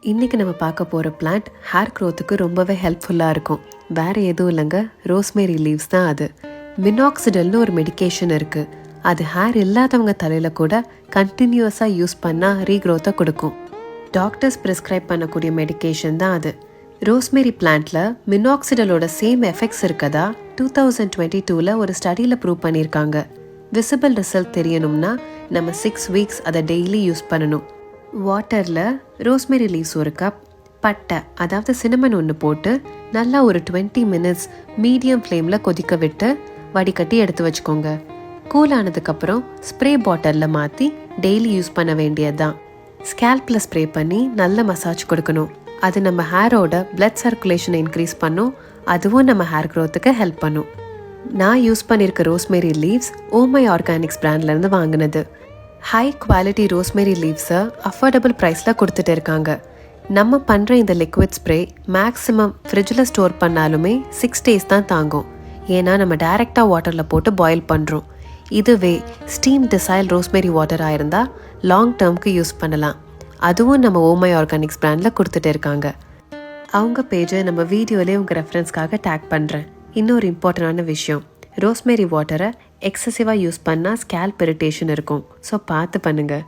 இன்றைக்கி நம்ம பார்க்க போகிற பிளான்ட் ஹேர் க்ரோத்துக்கு ரொம்பவே ஹெல்ப்ஃபுல்லாக இருக்கும். வேறு எதுவும் இல்லைங்க, ரோஸ்மேரி லீவ்ஸ் தான் அது. மினாக்சிடல்னு ஒரு மெடிக்கேஷன் இருக்குது. அது ஹேர் இல்லாதவங்க தலையில் கூட கண்டினியூஸாக யூஸ் பண்ணால் ரீக்ரோத்தை கொடுக்கும். டாக்டர்ஸ் ப்ரிஸ்கிரைப் பண்ணக்கூடிய மெடிக்கேஷன் தான் அது. ரோஸ்மேரி பிளான்ட்டில் மினாக்சிடலோட சேம் எஃபெக்ட்ஸ் இருக்கதா 2022 ஒரு ஸ்டடியில் ப்ரூவ் பண்ணியிருக்காங்க. விசிபிள் ரிசல்ட் தெரியணும்னா நம்ம 6 வீக்ஸ் அதை டெய்லி யூஸ் பண்ணணும். வாட்டரில் ரோஸ்மேரி லீவ்ஸ் ஒரு கப், பட்டை அதாவது சினமன் ஒன்று போட்டு நல்லா ஒரு 20 மினிட்ஸ் மீடியம் ஃப்ளேமில் கொதிக்க விட்டு வடிகட்டி எடுத்து வச்சுக்கோங்க. கூல் ஆனதுக்கப்புறம் ஸ்ப்ரே பாட்டிலில் மாற்றி டெய்லி யூஸ் பண்ண வேண்டியது தான். ஸ்கேல்பில் ஸ்ப்ரே பண்ணி நல்ல மசாஜ் கொடுக்கணும். அது நம்ம ஹேரோட பிளட் சர்க்குலேஷனை இன்க்ரீஸ் பண்ணும். அதுவும் நம்ம ஹேர் க்ரோத்துக்கு ஹெல்ப் பண்ணும். நான் யூஸ் பண்ணியிருக்க ரோஸ்மேரி லீவ்ஸ் ஓமை ஆர்கானிக்ஸ் பிராண்ட்லேருந்து வாங்கினது. ஹை குவாலிட்டி ரோஸ்மேரி லீவ்ஸை அஃபோர்டபுள் ப்ரைஸில் கொடுத்துட்டு இருக்காங்க. நம்ம பண்ணுற இந்த லிக்விட் ஸ்ப்ரே மேக்ஸிமம் ஃப்ரிட்ஜில் ஸ்டோர் பண்ணாலுமே 6 days தான் தாங்கும். ஏன்னா நம்ம டைரெக்டாக வாட்டரில் போட்டு பாயில் பண்ணுறோம். இதுவே ஸ்டீம் டிசைல் ரோஸ்மேரி வாட்டராக இருந்தால் லாங் டேர்முக்கு யூஸ் பண்ணலாம். அதுவும் நம்ம ஓமை ஆர்கானிக்ஸ் பிராண்டில் கொடுத்துட்டு இருக்காங்க. அவங்க பேஜை நம்ம வீடியோலேயே உங்கள் ரெஃபரன்ஸ்க்காக டேக் பண்ணுறேன். இன்னொரு இம்பார்ட்டண்டான விஷயம், ரோஸ்மேரி வாட்டரை எக்ஸசிவாக யூஸ் பண்ணால் ஸ்கேல்ப் இரிட்டேஷன் இருக்கும். ஸோ பார்த்து பண்ணுங்கள்.